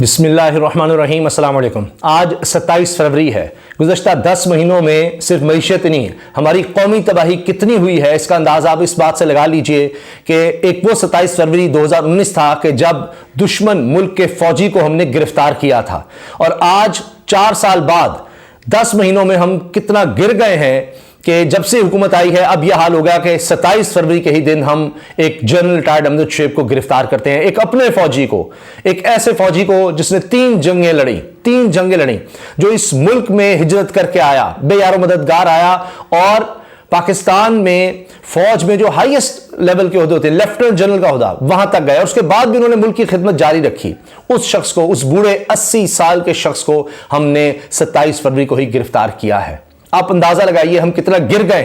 बिस्मिल्लाहिर्रहमानिर्रहीम, अस्सलाम वालेकुम। आज 27 फरवरी है। गुज़श्ता 10 महीनों में सिर्फ मईशत नहीं, हमारी कौमी तबाही कितनी हुई है इसका अंदाज़ा आप इस बात से लगा लीजिए कि एक वो 27 फरवरी 2019 था कि जब दुश्मन मुल्क के फौजी को हमने गिरफ्तार किया था, और आज 4 साल बाद 10 महीनों में हम कितना गिर गए हैं कि जब से हुकूमत आई है अब यह हाल हो गया कि 27 फरवरी के ही दिन हम एक जनरल रिटायर्ड अमजद शोएब को गिरफ्तार करते हैं। एक अपने फौजी को, एक ऐसे फौजी को जिसने 3 जंगें लड़ी, जो इस मुल्क में हिजरत करके आया, बेयारो मददगार आया, और पाकिस्तान में फौज में जो हाईएस्ट लेवल के ओहदे होते हैं, लेफ्टिनेंट जनरल का ओहदा, वहां तक गया। उसके बाद भी उन्होंने मुल्क की खिदमत जारी रखी। उस शख्स को, उस बूढ़े 80 साल के शख्स को हमने 27 फरवरी को ही गिरफ्तार किया है। आप अंदाजा लगाइए हम कितना गिर गए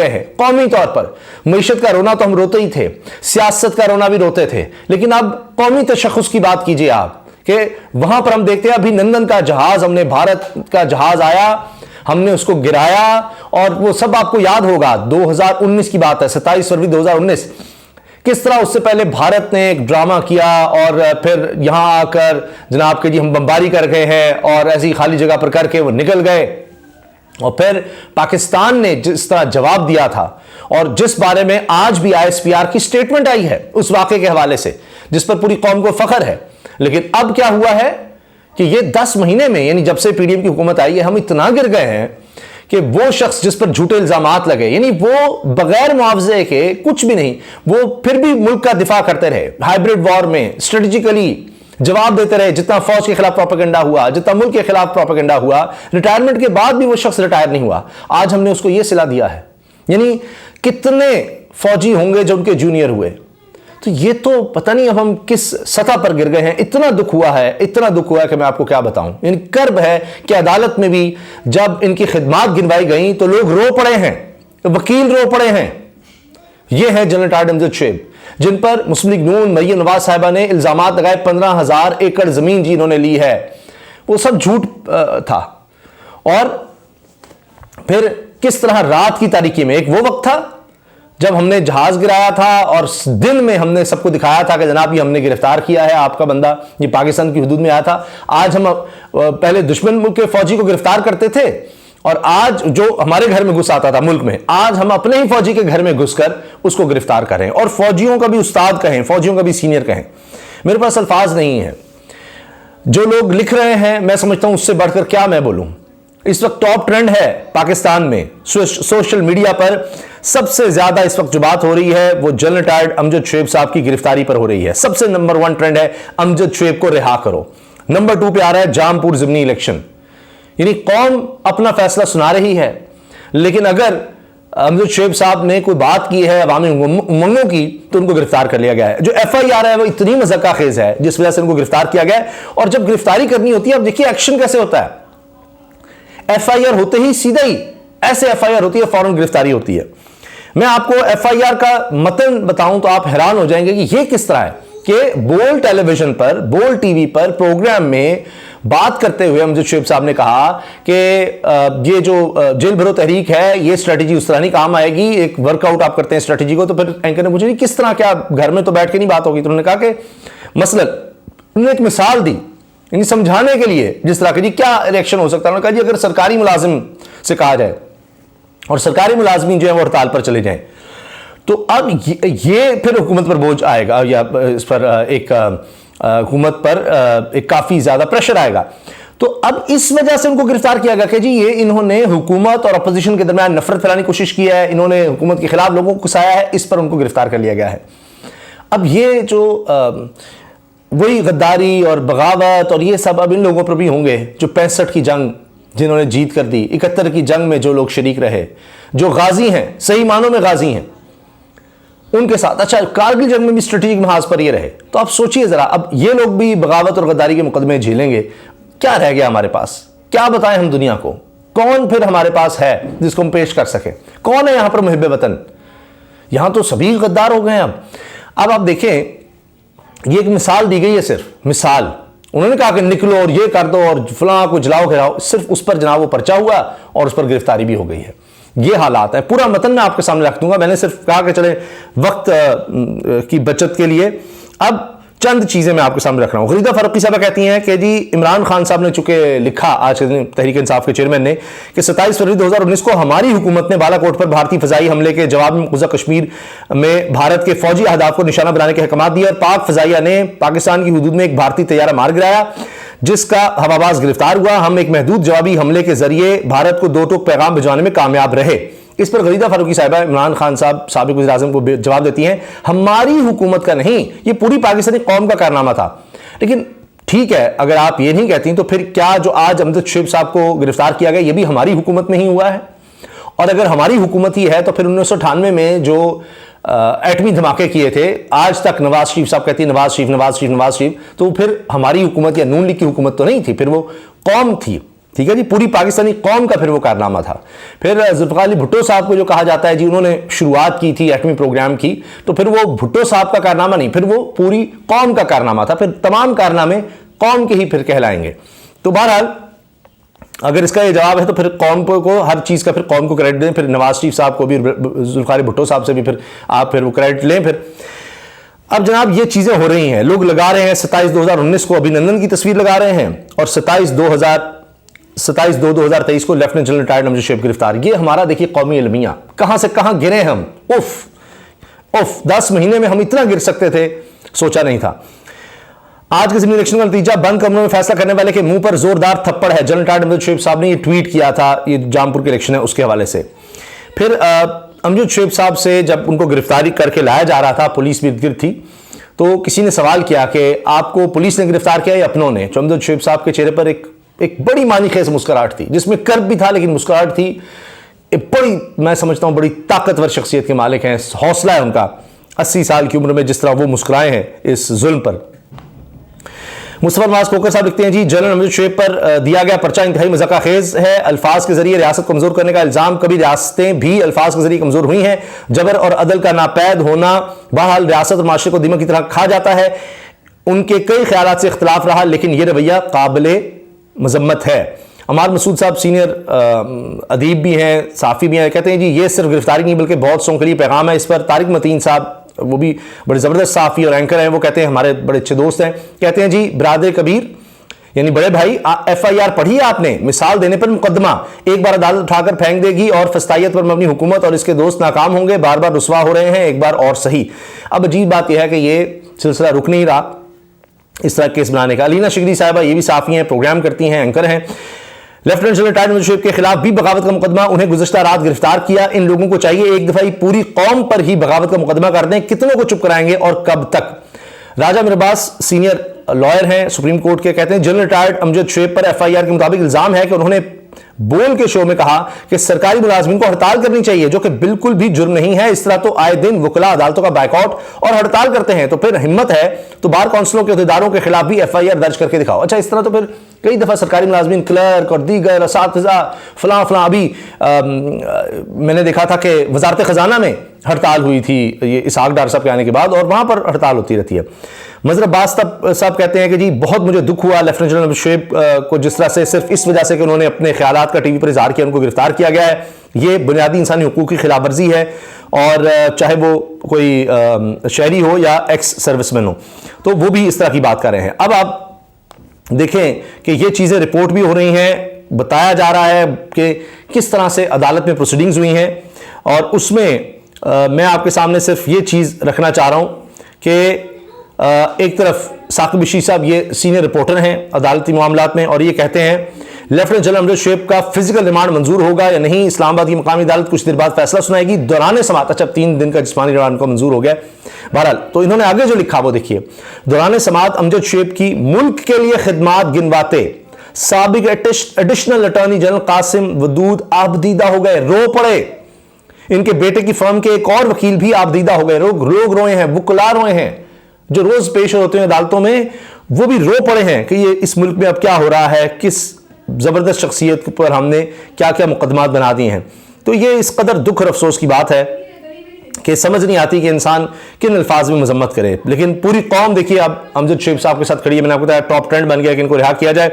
हैं कौमी तौर पर। मईशत का रोना तो हम रोते ही थे, सियासत का रोना भी रोते थे, लेकिन अब कौमी तशख़्ख़ुस की बात कीजिए आप कि वहां पर हम देखते हैं अभिनंदन का जहाज, हमने भारत का जहाज आया, हमने उसको गिराया, और वो सब आपको याद होगा 2019 की बात है, 27 फरवरी 2019। किस तरह उससे पहले भारत ने एक ड्रामा किया और फिर यहां आकर जनाब के जी हम बमबारी कर गए हैं, और ऐसी खाली जगह पर करके वो निकल गए। और फिर पाकिस्तान ने जिस तरह जवाब दिया था, और जिस बारे में आज भी ISPR की स्टेटमेंट आई है उस वाक़े के हवाले से, जिस पर पूरी कौम को फख्र है। लेकिन अब क्या हुआ है कि ये 10 महीने में, यानी जब से PDM की हुकूमत आई है, हम इतना गिर गए हैं कि वो शख्स जिस पर झूठे इल्जामात लगे, यानी वो बगैर मुआवजे के कुछ भी नहीं, वो फिर भी मुल्क का दिफा करते रहे, हाइब्रिड वॉर में स्ट्रेटेजिकली जवाब देते रहे। जितना फौज के खिलाफ प्रोपेगेंडा हुआ, जितना मुल्क के खिलाफ प्रोपेगेंडा हुआ, रिटायरमेंट के बाद भी वो शख्स रिटायर नहीं हुआ। आज हमने उसको ये सिला दिया है। यानी कितने फौजी होंगे जो उनके जूनियर हुए। तो ये तो पता नहीं अब हम किस सतह पर गिर गए हैं। इतना दुख हुआ है कि मैं आपको क्या बताऊं। यानी कर्ब है कि अदालत में भी जब इनकी खिदमात गिनवाई गई तो लोग रो पड़े हैं, वकील रो पड़े हैं। ये है जनरल रिटायर्ड अमजद शोएब, जिन पर मुस्लिम लीग नून मरियम नवाज साहिबा ने इल्जामात लगाए 15,000 एकड़ जमीन जी इन्होंने ली है, वो सब झूठ था। और फिर किस तरह रात की तारीकी में, एक वो वक्त था जब हमने जहाज गिराया था और दिन में हमने सबको दिखाया था कि जनाब ये हमने गिरफ्तार किया है आपका बंदा, ये पाकिस्तान की हुदूद में आया था। आज हम पहले दुश्मन मुल्क के फौजी को गिरफ्तार करते थे, और आज जो हमारे घर में घुस आता था मुल्क में, आज हम अपने ही फौजी के घर में घुसकर उसको गिरफ्तार करें, और फौजियों का भी उस्ताद कहें, फौजियों का भी सीनियर कहें। मेरे पास अल्फाज नहीं है। जो लोग लिख रहे हैं, मैं समझता हूं उससे बढ़कर क्या मैं बोलूं। इस वक्त टॉप ट्रेंड है पाकिस्तान में, सोशल मीडिया पर सबसे ज्यादा इस वक्त जो बात हो रही है वो जनरल रिटायर्ड अमजद शोएब साहब की गिरफ्तारी पर हो रही है। सबसे नंबर 1 ट्रेंड है अमजद शोएब को रिहा करो। नंबर 2 पे आ रहा है जामपुर ज़िमनी इलेक्शन। यानी कौम अपना फैसला सुना रही है, लेकिन अगर अमजद शोएब साहब ने कोई बात की है अवामी उमंगों की तो उनको गिरफ्तार कर लिया गया है। जो FIR है वो इतनी मज़ाक़ खेज है जिस वजह से उनको गिरफ्तार किया गया है। और जब गिरफ्तारी करनी होती है, अब देखिए एक्शन कैसे होता है। FIR होते ही सीधा ही ऐसे FIR होती है, फौरन गिरफ्तारी होती है। मैं आपको FIR का मतन बताऊं तो आप हैरान हो जाएंगे कि यह किस तरह है कि बोल टेलीविजन पर, बोल TV पर प्रोग्राम में बात करते हुए अमजद शोएब साहब ने कहा कि ये जो जेल भरो तहरीक है, ये स्ट्रेटजी उस तरह नहीं काम आएगी। एक वर्कआउट आप करते हैं स्ट्रेटजी को, तो फिर एंकर ने पूछा नहीं किस तरह, क्या घर में तो बैठ के नहीं बात होगी। तो उन्होंने कहा कि मसलन उन्होंने एक मिसाल दी यानी समझाने के लिए, जिस तरह के जी क्या रिएक्शन हो सकता है। उन्होंने कहा जी अगर सरकारी मुलाजिम से कहा जाए और सरकारी मुलाजमीन जो है वो हड़ताल पर चले जाएं, तो अब ये फिर हुकूमत पर बोझ आएगा, या इस पर एक हुकूमत पर एक काफी ज्यादा प्रेशर आएगा। तो अब इस वजह से उनको गिरफ्तार किया गया कि जी ये इन्होंने हुकूमत और अपोजिशन के दरमियान नफरत फैलाने की कोशिश की है, इन्होंने हुकूमत के खिलाफ लोगों को उकसाया है, इस पर उनको गिरफ्तार कर लिया गया है। अब ये जो वही गद्दारी और बगावत और ये सब अब इन लोगों पर भी होंगे जो 65 की जंग जिन्होंने जीत कर दी, 71 की जंग में जो लोग शरीक रहे, जो गाजी हैं, सही मानों में गाजी हैं, उनके साथ। अच्छा, कारगिल जंग में भी स्ट्रेटेजिक महाज पर ये रहे। तो आप सोचिए जरा, अब ये लोग भी बगावत और गद्दारी के मुकदमे झेलेंगे, क्या रह गया हमारे पास? क्या बताएं हम दुनिया को? कौन फिर हमारे पास है जिसको हम पेश कर सके? कौन है यहां पर मुहिब्बे वतन? यहां तो सभी गद्दार हो गए। अब आप देखें, ये एक मिसाल दी गई है, सिर्फ मिसाल। उन्होंने कहा कि निकलो और ये कर दो और फलां को जलाओ गिराओ, सिर्फ उस पर जनाब वो पर्चा हुआ और उस पर गिरफ्तारी भी हो गई है। ये हालात है। पूरा मतन मैं आपके सामने रख दूंगा, मैंने सिर्फ कहा कि चले वक्त की बचत के लिए। अब चंद चीजें मैं आपके सामने रख रहा हूं। गरीदा फारूकी साहब कहती हैं कि जी इमरान खान साहब ने चूंकि लिखा आज के दिन तहरीक इंसाफ के चेयरमैन ने कि 27 फरवरी 2019 को हमारी हुकूमत ने बालाकोट पर भारतीय फजाई हमले के जवाब में मकबूजा कश्मीर में भारत के फौजी अहदाफ को निशाना बनाने के अहकाम दिए और पाक फजाइया ने पाकिस्तान की हुदूद में एक भारतीय तैयारा मार गिराया जिसका हवाबाज गिरफ्तार हुआ। हम एक महदूद जवाबी हमले के जरिए भारत को दो टोक पैगाम भिजवाने में कामयाब रहे। इस पर गरीदा फारूकी साहिबा इमरान खान साहब साबिक वज़ीर आज़म को जवाब देती हैं, हमारी हुकूमत का नहीं, ये पूरी पाकिस्तानी कौम का कारनामा था। लेकिन ठीक है, अगर आप ये नहीं कहती तो फिर क्या जो आज अमजद शेख साहब को गिरफ्तार किया गया ये भी हमारी हुकूमत में ही हुआ है? और अगर हमारी हुकूमत ही है तो फिर 1998 में जो एटमी धमाके किए थे, आज तक नवाज शरीफ साहब कहती है नवाज शरीफ, तो फिर हमारी हुकूमत या नून लीग की हुकूमत तो नहीं थी, फिर वो कौम थी। ठीक है जी, पूरी पाकिस्तानी कौम का फिर वो कारनामा था। फिर जुल्फ़िकार अली भुट्टो साहब को जो कहा जाता है जी उन्होंने शुरुआत की थी एटमी प्रोग्राम की, तो फिर वो भुट्टो साहब का कारनामा नहीं, फिर वो पूरी कौम का कारनामा था। फिर तमाम कारनामे कौम के ही फिर कहलाएंगे। तो बहरहाल अगर इसका ये जवाब है तो फिर कौम को हर चीज़ का फिर कौम को क्रेडिट दें, फिर नवाज शरीफ साहब को भी, जुल्फ़िकार अली भुट्टो साहब से भी फिर आप फिर वो क्रेडिट लें। फिर अब जनाब ये चीज़ें हो रही हैं, लोग लगा रहे हैं 27/2/2019 को अभिनंदन की तस्वीर लगा रहे हैं और 27/2/2023 को lieutenant general retired Amjad Sheikh गिरफ्तार। ये हमारा देखिए कौमी अलमिया, कहां से कहां गिरे हम। उफ 10 महीने में हम इतना गिर सकते थे, सोचा नहीं था। आज के ज़मीनी इलेक्शन का नतीजा बंद कमरों में फैसला करने वाले के मुंह पर जोरदार थप्पड़ है। जनरल रिटायर्ड अमजद शेख साहब ने ये ट्वीट किया था, ये जामपुर के इलेक्शन है उसके हवाले से। फिर अमजद शेख साहब से जब उनको गिरफ्तारी करके लाया जा रहा था, पुलिस भी इर्द-गिर्द थी, तो किसी ने सवाल किया कि आपको पुलिस ने गिरफ्तार किया या अपनों ने? तो अमजद शेख साहब के चेहरे पर एक बड़ी मानी खेज मुस्कुराहट थी, जिसमें कर्ब भी था लेकिन मुस्कुराहट थी। एक बड़ी, मैं समझता हूं बड़ी ताकतवर शख्सियत के मालिक हैं, हौसला है उनका। 80 साल की उम्र में जिस तरह वो मुस्कुराए हैं इस जुल्म पर। मुस्तफा नवाज खोकर साहब लिखते हैं जी जनरल अमजद शेख पर दिया गया पर्चा इंतहाई मज़ाक़ाखेज़ है। अल्फाज के जरिए रियासत कमजोर करने का इल्जाम, कभी रियासतें भी अल्फाज के जरिए कमजोर हुई हैं। जबर और अदल का नापैद होना बहरहाल रियासत और माशरे को दीमक की तरह खा जाता है। उनके कई ख्यालात से इख्तलाफ रहा लेकिन यह रवैया काबिल मजम्मत है। अमार मसूद साहब सीनियर अदीब भी हैं, साफ़ी भी हैं, कहते हैं जी ये सिर्फ गिरफ्तारी नहीं बल्कि बहुत सों के लिए पैगाम है। इस पर तारिक मतीन साहब, वो भी बड़े ज़बरदस्त साफ़ी और एंकर हैं, वो कहते हैं हमारे बड़े अच्छे दोस्त हैं, कहते हैं जी बरादर कबीर यानी बड़े भाई, FIR पढ़ी आपने, मिसाल देने पर मुकदमा, एक बार अदालत उठाकर फेंक देगी और फस्तायत पर मबनी हुकूमत और इसके दोस्त नाकाम होंगे, बार बार रुसवा हो रहे हैं, एक बार और सही। अब अजीब बात यह है कि ये सिलसिला रुक नहीं रहा इस तरह केस बनाने का। अलीना शिगरी साहिबा ये भी साफ़ी हैं, प्रोग्राम करती हैं, एंकर हैं। Lieutenant general retired Amjad Sheikh के खिलाफ भी बगावत का मुकदमा, उन्हें गुज़श्ता रात गिरफ्तार किया। इन लोगों को चाहिए एक दफा पूरी कौम पर ही बगावत का मुकदमा कर दें, कितनों को चुप कराएंगे और कब तक। राजा मिरबास सीनियर लॉयर हैं सुप्रीम कोर्ट के, कहते हैं जनरल रिटायर्ड अमजद शेख पर FIR के मुताबिक इल्जाम है कि उन्होंने बोल के शो में कहा कि सरकारी मुलाजमीन को हड़ताल करनी चाहिए, जो कि बिल्कुल भी जुर्म नहीं है। इस तरह तो आए दिन वकला अदालतों का बाइकआउट और हड़ताल करते हैं, तो फिर हिम्मत है तो बार काउंसिलों के अहदेदारों के खिलाफ भी FIR दर्ज करके दिखाओ। अच्छा, इस तरह तो फिर कई दफा सरकारी मुलाजमीन, क्लर्क और दीगर असातिज़ा फलां फलां, अभी मैंने देखा था कि वजारत खजाना में हड़ताल हुई थी ये इसहाक डार साहब के आने के बाद, और वहां पर हड़ताल होती रहती है। मजहर अब्बास साहब कहते हैं कि जी बहुत मुझे दुख हुआ लेफ्टिनेंट जनरल अमजद शेख को जिस तरह से सिर्फ इस वजह से कि उन्होंने अपने ख्यालात का टीवी पर इजहार किया, उनको गिरफ्तार किया गया है। ये बुनियादी इंसानी हुकूक की खिलाफ वर्जी है, और चाहे वो कोई शहरी हो या एक्स सर्विसमैन हो, तो वो भी इस तरह की बात कर रहे हैं। अब आप देखें कि ये चीज़ें रिपोर्ट भी हो रही हैं, बताया जा रहा है कि किस तरह से अदालत में प्रोसीडिंग्स हुई हैं, और उसमें मैं आपके सामने सिर्फ ये चीज़ रखना चाह रहा हूँ कि एक तरफ साकिब बशीर साहब ये सीनियर रिपोर्टर हैं अदालती मामलात में, और ये कहते हैं लेफ्टिनेंट जनरल अमजद शेख का फिजिकल रिमांड मंजूर होगा या नहीं, इस्लामाबाद की मकामी अदालत कुछ देर बाद फैसला सुनाएगी। दौरान समात, अच्छा 3 दिन का जिस्मानी रिमांड को मंजूर हो गया बहरहाल। तो इन्होंने आगे जो लिखा वो देखिए, दौरान समात अमजद शेख की मुल्क के लिए खिदमात गिनवाते साबिक additional attorney general Qasim Wadood आबदीदा हो गए, रो पड़े। इनके बेटे की फर्म के एक और वकील भी आबदीदा हो गए, लोग रोए हैं, वुकला रोए हैं, जो रोज पेश होते हैं अदालतों में, वो भी रो पड़े हैं कि ये इस मुल्क में अब क्या हो रहा है, किस जबरदस्त शख्सियत पर हमने क्या क्या मुकदमात बना दिए हैं। तो ये इस कदर दुख और अफसोस की बात है कि समझ नहीं आती कि इंसान किन अल्फाज में मजम्मत करे। लेकिन पूरी कौम देखिए अब अमजद शेख साहब के साथ खड़ी है, मैंने आपको बताया टॉप ट्रेंड बन गया कि इनको रिहा किया जाए।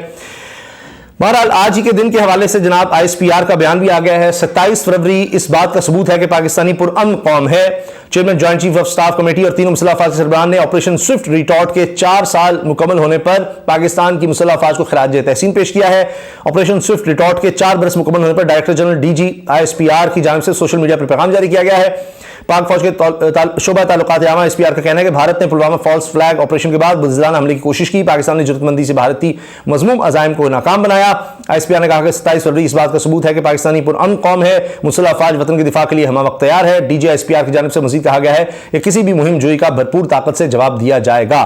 बहरहाल आज ही के दिन के हवाले से जनाब ISPR का बयान भी आ गया है। 27 फरवरी इस बात का सबूत है कि पाकिस्तानी पुरअमन कौम है। Chairman joint chief of staff committee और तीनों मुसल्लह अफवाज के सरबराहान ने ऑपरेशन स्विफ्ट रिटॉर्ट के 4 साल मुकम्मल होने पर पाकिस्तान की मुसल्लह अफवाज को खिराज तहसीन पेश किया है। ऑपरेशन स्विफ्ट रिटॉर्ट के 4 बरस मुकम्मल होने पर डायरेक्टर जनरल DG ISPR की जानिब से सोशल मीडिया पर पैगाम जारी किया गया है। पाक फौज के शोबा ताल्लुकात आमा ISPR का कहना है कि भारत ने पुलवामा फॉल्स फ्लैग ऑपरेशन के बाद बुज़दिलाना हमले की कोशिश की। पाकिस्तान ने जुर्रतमंदी से भारतीय मज़मूम अज़ाइम को नाकाम बनाया। ISPR ने कहा कि 27 फरवरी इस बात का सबूत है कि पाकिस्तानी पुरअमन कौम है, मुसल्लह अफवाज वतन के दिफा के लिए हमा वक्त तैयार है। DG ISPR की जानिब से मज़ीद कहा गया है कि किसी भी मुहिम जोई का भरपूर ताकत से जवाब दिया जाएगा।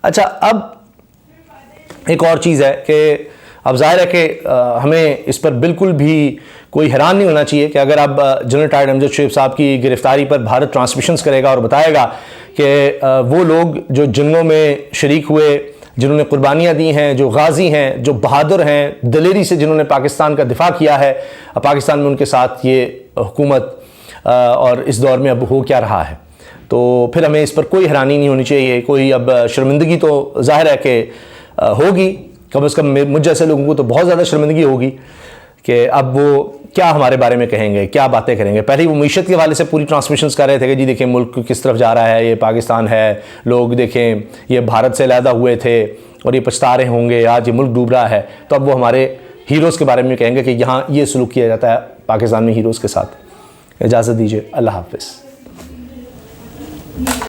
अच्छा, अब एक और चीज़ है कि अब जाहिर है कि हमें इस पर बिल्कुल भी कोई हैरान नहीं होना चाहिए कि अगर अब जनरल टायर्ड अमजद शुएब साहब की गिरफ्तारी पर भारत ट्रांसमिशंस करेगा और बताएगा कि वो लोग जो जंगों में शरीक हुए, जिन्होंने कुर्बानियाँ दी हैं, जो गाजी हैं, जो बहादुर हैं, दिलेरी से जिन्होंने पाकिस्तान का दिफा किया है, पाकिस्तान में उनके साथ ये हुकूमत और इस दौर में अब हो क्या रहा है, तो फिर हमें इस पर कोई हैरानी नहीं होनी चाहिए। कोई अब शर्मिंदगी तो जाहिर है कि होगी, कम से कम मुझ जैसे लोगों को तो बहुत ज़्यादा शर्मिंदगी होगी कि अब वो क्या हमारे बारे में कहेंगे, क्या बातें करेंगे। पहले वो मीशत के हवाले से पूरी ट्रांसमिशंस कर रहे थे कि जी देखें मुल्क किस तरफ जा रहा है, ये पाकिस्तान है, लोग देखें ये भारत से अलहदा हुए थे और ये पछता रहे होंगे, आज ये मुल्क डूब रहा है। तो अब वो हमारे हीरोज़ के बारे में कहेंगे कि यहाँ ये सलूक किया जाता है पाकिस्तान में हीरोज़ के साथ। इजाज़त दीजिए, अल्लाह हाफ़िज़।